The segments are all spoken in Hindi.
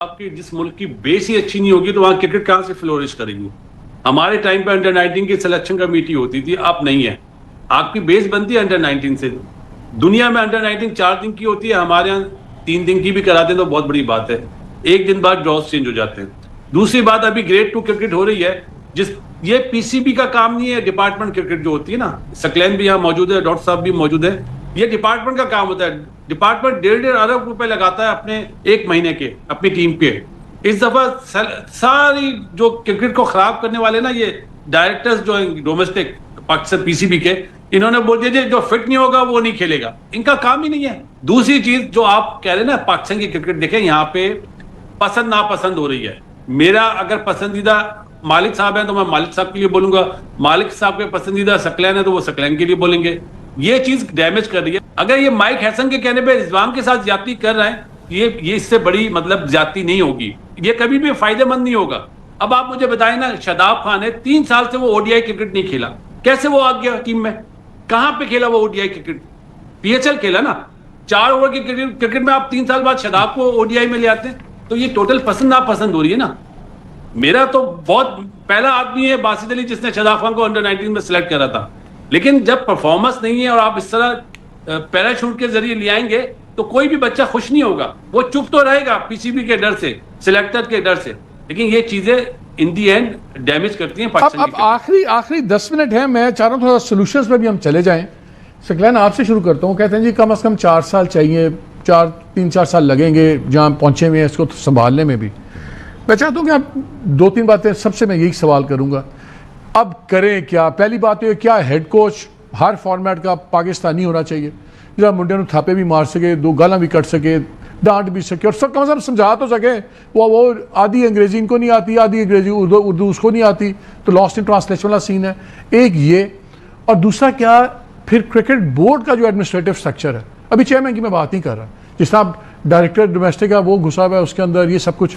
आपकी जिस मुल्क की बेस ही अच्छी नहीं होगी तो वहां क्रिकेट कहां से फ्लोरिश करेगी। हमारे टाइम पे अंडर 19 की सिलेक्शन कमेटी होती थी, अब नहीं है। आपकी बेस बनती है अंडर 19 से। दुनिया में अंडर 19 4 दिन की होती है, हमारे यहाँ 3 दिन की भी कराते हैं तो बहुत बड़ी बात है। एक दिन बाद ड्रॉस चेंज हो जाते हैं। दूसरी बात, अभी ग्रेड 2 क्रिकेट हो रही है, जिस ये पीसीबी का काम नहीं है। डिपार्टमेंट क्रिकेट जो होती है ना, सकलैन भी यहाँ मौजूद है, डॉक्टर साहब भी मौजूद है, ये डिपार्टमेंट का काम होता है। डिपार्टमेंट 1.5 अरब रुपए लगाता है अपने 1 महीने के अपनी टीम पे। इस दफा सारी जो क्रिकेट को खराब करने वाले ना, ये डायरेक्टर्स जो है डोमेस्टिक पाकिस्तान पीसीबी के, इन्होंने बोल दिया जो फिट नहीं होगा वो नहीं खेलेगा। इनका काम ही नहीं है। दूसरी चीज जो आप कह रहे हैं ना, पाकिस्तान की क्रिकेट देखें, यहाँ पे पसंद नापसंद हो रही है। मेरा अगर पसंदीदा मालिक साहब है तो मैं मालिक साहब के लिए बोलूंगा, मालिक साहब के पसंदीदा सकलैन है तो वो सकलैन के लिए बोलेंगे। ये चीज डैमेज कर रही है। अगर ये माइक हैसन के कहने पे रिजवान के साथ ज्यादती कर रहे हैं, ये इससे बड़ी मतलब ज्यादती नहीं होगी, ये कभी भी फायदेमंद नहीं होगा। अब आप मुझे बताएं ना, शादाब खान है, 3 साल से वो ओडीआई क्रिकेट नहीं खेला, कैसे वो आ गया टीम में? कहां पे खेला वो ओडीआई क्रिकेट? पीएचएल खेला ना। 4 ओवर की क्रिकेट में आप 3 साल बाद शादाब को ओडीआई में ले आते हैं, तो ये टोटल पसंद नापसंद हो रही है ना। मेरा तो बहुत पहला आदमी है बासित अली जिसने शादाब खान को अंडर 19 में सिलेक्ट करा था, लेकिन जब परफॉर्मेंस नहीं है और आप इस तरह पैराशूट के जरिए ले आएंगे तो कोई भी बच्चा खुश नहीं होगा। वो चुप तो रहेगा पीसीबी के डर से, सिलेक्टर के डर से, लेकिन ये चीजें इन दी एंड डैमेज करती हैं पाकिस्तान। अब आखिरी 10 मिनट है, मैं चाह रहा हूँ थोड़ा सोल्यूशंस पे भी हम चले जाएं। सकलैन आपसे शुरू करता हूँ। कहते हैं जी कम से कम 4 साल चाहिए, 3-4 साल लगेंगे जहाँ पहुँचे हुए हैं इसको संभालने में भी। मैं चाहता हूँ कि आप 2-3 बातें, सबसे मैं यही सवाल करूँगा, अब करें क्या? पहली बात तो क्या हेड कोच हर फॉर्मेट का पाकिस्तानी होना चाहिए, जरा मुंडे ਨੂੰ थापे भी मार सके, 2 गालां भी कट सके, डांट भी सके, और सब कम से कम समझा तो सके। वो आधी अंग्रेजी इनको नहीं आती, आधी अंग्रेजी उर्दू उसको नहीं आती, तो लॉस्ट इन ट्रांसलेशन वाला सीन है एक ये। और दूसरा क्या, फिर क्रिकेट बोर्ड का जो एडमिनिस्ट्रेटिव स्ट्रक्चर है, अभी चेयरमैन की मैं बात नहीं कर रहा, जिस तरह डायरेक्टर डोमेस्टिक है वो घुसा हुआ है उसके अंदर, ये सब कुछ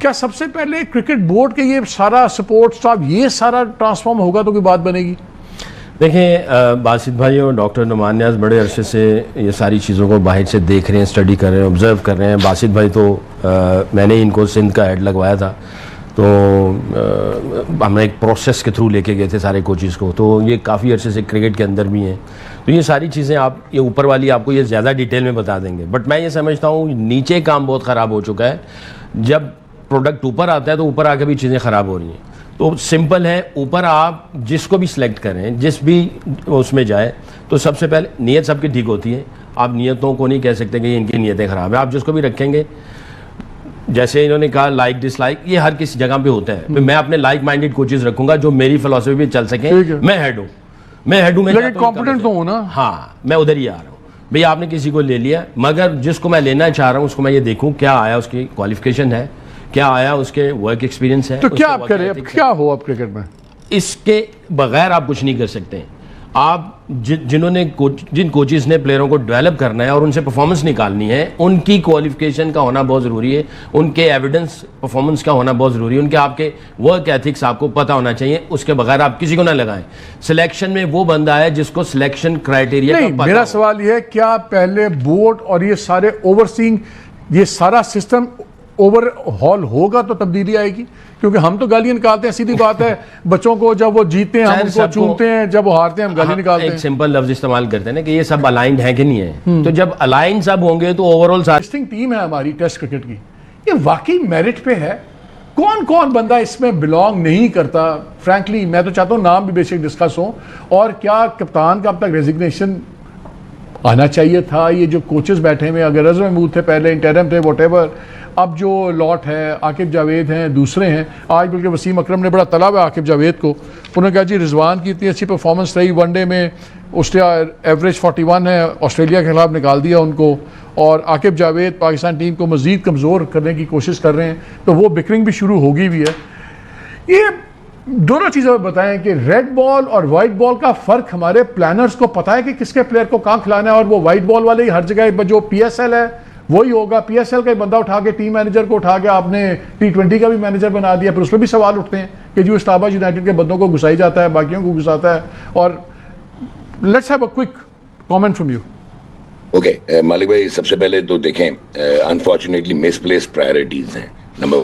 क्या सबसे पहले क्रिकेट बोर्ड के ये सारा सपोर्ट स्टाफ ये सारा ट्रांसफॉर्म होगा तो कोई बात बनेगी? देखें, बासित भाई और डॉक्टर नुमान नियाज़ बड़े अरसे से ये सारी चीज़ों को बाहर से देख रहे हैं, स्टडी कर रहे हैं, ऑब्ज़र्व कर रहे हैं। बासित भाई तो मैंने इनको सिंध का हेड लगवाया था, तो हमने एक प्रोसेस के थ्रू लेके गए थे सारे कोचेज़ को, तो ये काफ़ी अरसे से क्रिकेट के अंदर भी हैं। तो ये सारी चीज़ें आप ये ऊपर वाली आपको ये ज़्यादा डिटेल में बता देंगे, बट मैं ये समझता हूँ नीचे काम बहुत ख़राब हो चुका है। जब प्रोडक्ट ऊपर आता है तो ऊपर आके भी चीज़ें ख़राब हो रही हैं। तो सिंपल है, ऊपर आप जिसको भी सिलेक्ट करें, जिस भी उसमें जाए, तो सबसे पहले नीयत सबकी ठीक होती है। आप नियतों को नहीं कह सकते कि इनकी नियतें ख़राब है। आप जिसको भी रखेंगे, जैसे इन्होंने कहा लाइक डिसलाइक, ये हर किसी जगह पे होता है। मैं अपने लाइक माइंडेड कोचेज रखूंगा जो मेरी फिलॉसफी भी चल सके। मैं हेड हूँ, लेकिन कॉम्पिटेंट तो हूँ ना। हाँ, मैं उधर ही आ रहा हूँ। भाई आपने किसी को ले लिया, मगर जिसको मैं लेना चाह रहा हूँ उसको मैं ये देखूँ क्या आया, उसकी क्वालिफिकेशन है, क्या आया उसके वर्क एक्सपीरियंस है। तो क्या आप करें, अब क्या हो अब क्रिकेट में? इसके बगैर आप कुछ नहीं कर सकते। आप जिन कोचेस ने प्लेयरों को डेवलप करना है और उनसे परफॉर्मेंस निकालनी है, उनकी क्वालिफिकेशन का होना बहुत ज़रूरी है, उनके एविडेंस परफॉर्मेंस का होना बहुत ज़रूरी है, उनके आपके वर्क एथिक्स आपको पता होना चाहिए। उसके बगैर आप किसी को ना लगाएं। सिलेक्शन में वो बंदा है जिसको सिलेक्शन क्राइटेरिया का पता। मेरा सवाल यह है, क्या पहले बोर्ड और ये सारे ओवरसीइंग ये सारा सिस्टम ओवरहॉल होगा तो तब्दीली आएगी? क्योंकि हम तो गालियां निकालते हैं, सीधी बात है। बच्चों को जब वो जीतते हैं हम उनको चूमते हैं, जब वो हारते हैं हम गाली निकालते हैं। एक सिंपल लफ्ज इस्तेमाल करते हैं ना कि ये सब अलाइंड है कि नहीं है। तो जब अलाइन सब होंगे तो ओवरऑल टेस्टिंग टीम है हमारी टेस्ट क्रिकेट की, ये वाकई मेरिट पे है। कौन कौन बंदा इसमें बिलोंग नहीं करता? फ्रैंकली मैं तो चाहता हूँ नाम भी बेसिक डिस्कस हो। और क्या कप्तान का अब तक रेजिग्नेशन आना चाहिए था? ये जो कोचेस बैठे हुए, अगर रज़ महमूद थे पहले, इंटरम थे, वॉटेवर, अब जो लॉट है, आकिब जावेद हैं, दूसरे हैं, आज बल्कि वसीम अकरम ने बड़ा तलब है आकिब जावेद को। उन्होंने कहा जी रिजवान की इतनी अच्छी परफॉर्मेंस रही वनडे में, उसके एवरेज 41 है, ऑस्ट्रेलिया के खिलाफ निकाल दिया उनको, और आकिब जावेद पाकिस्तान टीम को मज़ीद कमज़ोर करने की कोशिश कर रहे हैं, तो वो बिकरिंग भी शुरू होगी भी है। ये दोनों चीज़ें बताएं कि रेड बॉल और वाइट बॉल का फ़र्क हमारे प्लानर्स को पता है कि किसके प्लेयर को कहाँ खिलाना है? और वो वाइट बॉल वाले ही हर जगह, जो पीएसएल है वही होगा। पीएसएल का बंदा उठा के टीम मैनेजर को उठा के आपने T20 का भी मैनेजर बना दिया, फिर उस पर भी सवाल उठते हैं कि जो इस्लामाबाद यूनाइटेड के बंदों को घुसाई जाता है, बाकियों को घुसाता है। और let's have a quick comment from you. Okay मालिक भाई, सबसे पहले तो देखें, अनफॉर्चुनेटली मिसप्लेस प्रायोरिटीज हैं, नंबर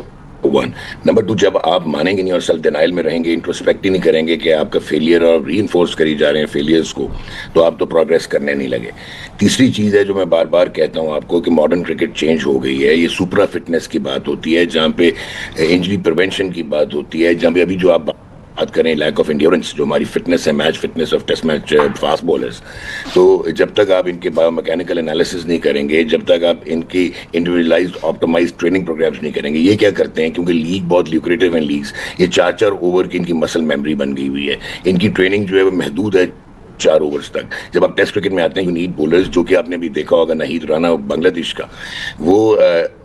1। नंबर 2, जब आप मानेंगे नहीं और सेल्फ डिनाइल में रहेंगे, इंट्रोस्पेक्ट ही नहीं करेंगे कि आपका फेलियर और रीइंफोर्स करी जा रहे हैं फेलियर्स को, तो आप तो प्रोग्रेस करने नहीं लगे। तीसरी चीज़ है जो मैं बार बार कहता हूँ आपको कि मॉडर्न क्रिकेट चेंज हो गई है। ये सुपरा फिटनेस की बात होती है, जहाँ पे इंजरी प्रिवेंशन की बात होती है, जहाँ पे अभी जो आप बात करें लैक ऑफ एंड्योरेंस, जो हमारी फिटनेस है, match fitness of test match fast bowlers, तो जब तक आप इनके बायोमैकेनिकल एनालिसिस नहीं करेंगे, जब तक आप इनकी इंडिविजुअलाइज्ड ऑप्टिमाइज्ड ट्रेनिंग प्रोग्राम्स नहीं करेंगे, ये क्या करते हैं, क्योंकि लीग बहुत ल्यूक्रेटिव है लीग्स, ये 4-4 ओवर की इनकी मसल मेमोरी बन गई हुई है, इनकी ट्रेनिंग जो है वो महदूद है 4 ओवर्स तक। जब आप टेस्ट क्रिकेट में आते हैं, यू नीड बॉलर्स, जो कि आपने भी देखा होगा नाहिद राना बांग्लादेश का, वो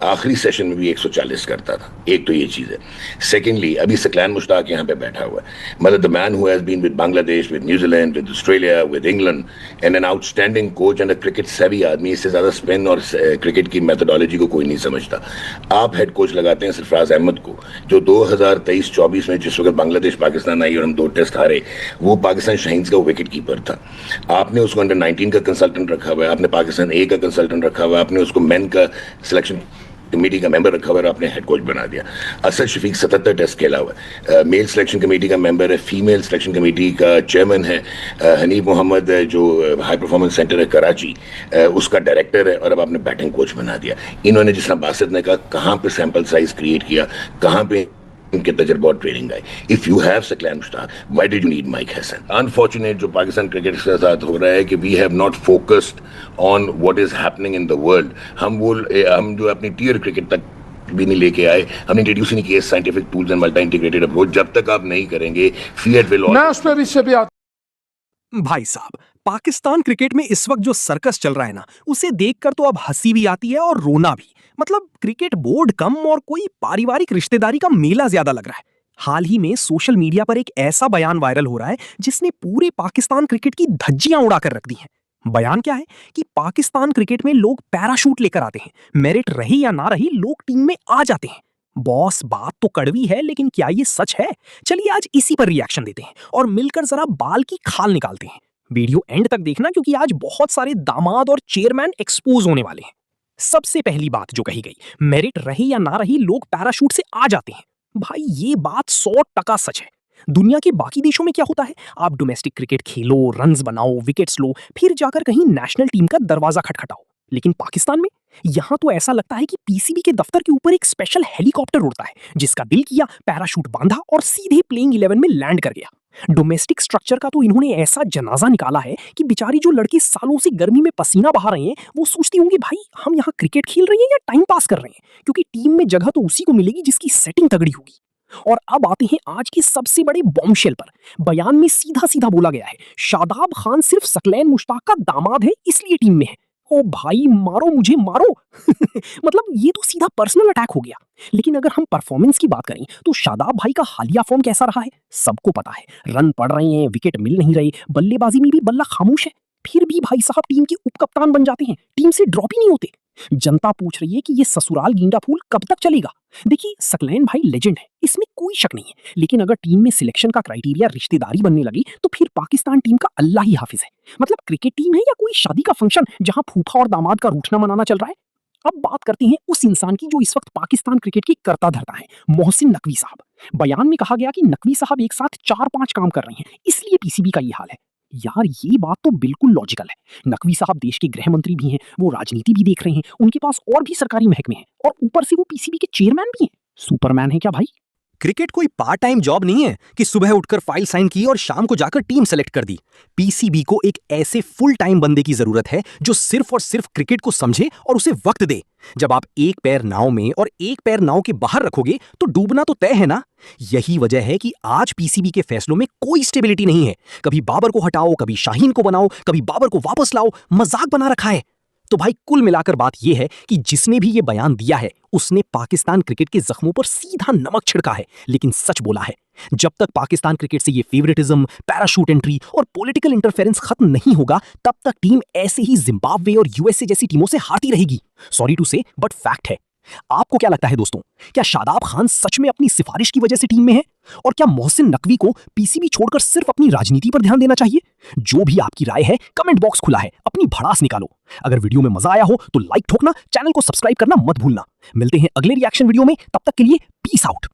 आखिरी सेशन में भी 140 करता था। एक तो ये चीज़ है। सेकेंडली, अभी सकलैन मुश्ताक यहाँ पे बैठा हुआ है, मतलब the man who has been with Bangladesh, with New Zealand, with Australia, with England, and an outstanding coach and a cricket savvy आदमी। इससे ज़्यादा स्पिन और क्रिकेट की मैथडोलॉजी को कोई नहीं समझता। आप हेड कोच लगाते हैं सरफराज अहमद को, जो 2023-24 में जिस वक्त बांग्लादेश पाकिस्तान आई और हम 2 टेस्ट हारे, वो पाकिस्तान शाहीन्स का विकेट कीपर था। आपने उसको अंडर 19 का कंसल्टेंट रखा हुआ है, आपने पाकिस्तान ए का कंसल्टेंट रखा हुआ है, आपने उसको मेन का सिलेक्शन कमेटी का मेंबर रखा हुआ है और आपने हेड कोच बना दिया। असद शफीक 77 टेस्ट खेला हुआ है, मेल सिलेक्शन कमेटी का मेंबर है, फीमेल सिलेक्शन कमेटी का चेयरमैन है। हनीफ मोहम्मद जो हाई परफॉर्मेंस सेंटर है कराची, उसका डायरेक्टर है, और अब आपने बैटिंग कोच बना दिया। इन्होंने, जिस तरह बासित ने कहा, कहाँ पे सैंपल साइज क्रिएट किया, कहाँ पे इनके तजर्बा और ट्रेनिंग आई। If you have Saqlain Mushtaq, why did you need Mike Hesson? Unfortunate जो पाकिस्तान क्रिकेट के साथ हो रहा है कि we have not focused on what is happening in the world. हम जो अपनी टीयर क्रिकेट तक भी नहीं लेके आए, हमने इंट्रोड्यूस नहीं किया scientific tools and multi integrated approach. जब तक आप नहीं करेंगे, फियर विल मैं उस पर इससे भी भाई साहब, पाकिस्तान क्रिकेट में इस वक्त जो सर्कस चल रहा है ना, उसे देखकर तो अब हंसी भी आती है और रोना भी। मतलब क्रिकेट बोर्ड कम और कोई पारिवारिक रिश्तेदारी का मेला ज्यादा लग रहा है। हाल ही में सोशल मीडिया पर एक ऐसा बयान वायरल हो रहा है जिसने पूरे पाकिस्तान क्रिकेट की धज्जियां उड़ाकर रख दी हैं। बयान क्या है कि पाकिस्तान क्रिकेट में लोग पैराशूट लेकर आते हैं, मेरिट रही या ना रही लोग टीम में आ जाते हैं। बॉस, बात तो कड़वी है, लेकिन क्या ये सच है? चलिए आज इसी पर रिएक्शन देते हैं और मिलकर जरा बाल की खाल निकालते हैं। वीडियो एंड तक देखना, क्योंकि आज बहुत सारे दामाद और चेयरमैन एक्सपोज होने वाले हैं। सबसे पहली बात जो कही गई, मेरिट रही या ना रही लोग पैराशूट से आ जाते हैं। भाई ये बात 100% सच है। दुनिया के बाकी देशों में क्या होता है, आप डोमेस्टिक क्रिकेट खेलो, रन्स बनाओ, विकेट्स लो, फिर जाकर कहीं नेशनल टीम का दरवाजा खटखटाओ। लेकिन पाकिस्तान में यहां तो ऐसा लगता है कि पीसीबी के दफ्तर के ऊपर एक स्पेशल हेलीकॉप्टर उड़ता है, जिसका दिल किया, पैराशूट बांधा और सीधे प्लेइंग 11 में लैंड कर गया। डोमेस्टिक स्ट्रक्चर का तो इन्होंने ऐसा जनाजा निकाला है कि बेचारी जो लड़की सालों से गर्मी में पसीना बहा रहे हैं, वो सोचती होंगी भाई हम यहाँ क्रिकेट खेल रहे हैं या टाइम पास कर रहे हैं, क्योंकि टीम में जगह तो उसी को मिलेगी जिसकी सेटिंग तगड़ी होगी। और अब आते हैं आज की सबसे बड़े बॉम्बशेल पर। बयान में सीधा सीधा बोला गया है, शादाब खान सिर्फ सकलैन मुश्ताक का दामाद है, इसलिए टीम में है। ओ भाई मारो मुझे मारो। मतलब ये तो सीधा पर्सनल अटैक हो गया। लेकिन अगर हम परफॉर्मेंस की बात करें तो शादाब भाई का हालिया फॉर्म कैसा रहा है सबको पता है। रन पड़ रहे हैं, विकेट मिल नहीं रहे, बल्लेबाजी में भी बल्ला खामोश है, फिर भी भाई साहब टीम के उपकप्तान बन जाते हैं, टीम से ड्रॉप ही नहीं होते। जनता पूछ रही है कि ये ससुराल गेंडा फूल कब तक चलेगा। देखिए सकलैन भाई लेजेंड है, इसमें कोई शक नहीं है, लेकिन अगर टीम में सिलेक्शन का क्राइटेरिया रिश्तेदारी बनने लगी तो फिर पाकिस्तान टीम का अल्लाह ही हाफिज है। मतलब क्रिकेट टीम है या कोई शादी का फंक्शन जहां फूफा और दामाद का रूठना मनाना चल रहा है। अब बात करते हैं उस इंसान की जो इस वक्त पाकिस्तान क्रिकेट की करता धरता है, मोहसिन नकवी साहब। बयान में कहा गया कि नकवी साहब एक साथ 4-5 काम कर रहे हैं, इसलिए पीसीबी का ये हाल है। यार ये बात तो बिल्कुल लॉजिकल है। नकवी साहब देश के गृह मंत्री भी हैं, वो राजनीति भी देख रहे हैं, उनके पास और भी सरकारी महकमे हैं, और ऊपर से वो पीसीबी के चेयरमैन भी हैं। सुपरमैन है क्या भाई? क्रिकेट कोई पार्ट टाइम जॉब नहीं है कि सुबह उठकर फाइल साइन की और शाम को जाकर टीम सेलेक्ट कर दी। पीसीबी को एक ऐसे फुल टाइम बंदे की जरूरत है जो सिर्फ और सिर्फ क्रिकेट को समझे और उसे वक्त दे। जब आप एक पैर नाव में और एक पैर नाव के बाहर रखोगे तो डूबना तो तय है ना। यही वजह है कि आज पीसीबी के फैसलों में कोई स्टेबिलिटी नहीं है। कभी बाबर को हटाओ, कभी शाहीन को बनाओ, कभी बाबर को वापस लाओ, मजाक बना रखा है। तो भाई कुल मिलाकर बात यह है कि जिसने भी ये बयान दिया है उसने पाकिस्तान क्रिकेट के जख्मों पर सीधा नमक छिड़का है, लेकिन सच बोला है। जब तक पाकिस्तान क्रिकेट से ये फेवरेटिज्म, पैराशूट एंट्री और पॉलिटिकल इंटरफेरेंस खत्म नहीं होगा, तब तक टीम ऐसे ही जिम्बाब्वे और यूएसए जैसी टीमों से हारती रहेगी। सॉरी टू से बट फैक्ट है। आपको क्या लगता है दोस्तों, क्या शादाब खान सच में अपनी सिफारिश की वजह से टीम में है? और क्या मोहसिन नकवी को पीसीबी छोड़कर सिर्फ अपनी राजनीति पर ध्यान देना चाहिए? जो भी आपकी राय है, कमेंट बॉक्स खुला है, अपनी भड़ास निकालो। अगर वीडियो में मजा आया हो तो लाइक ठोकना, चैनल को सब्सक्राइब करना मत भूलना। मिलते हैं अगले रिएक्शन वीडियो में, तब तक के लिए पीस आउट।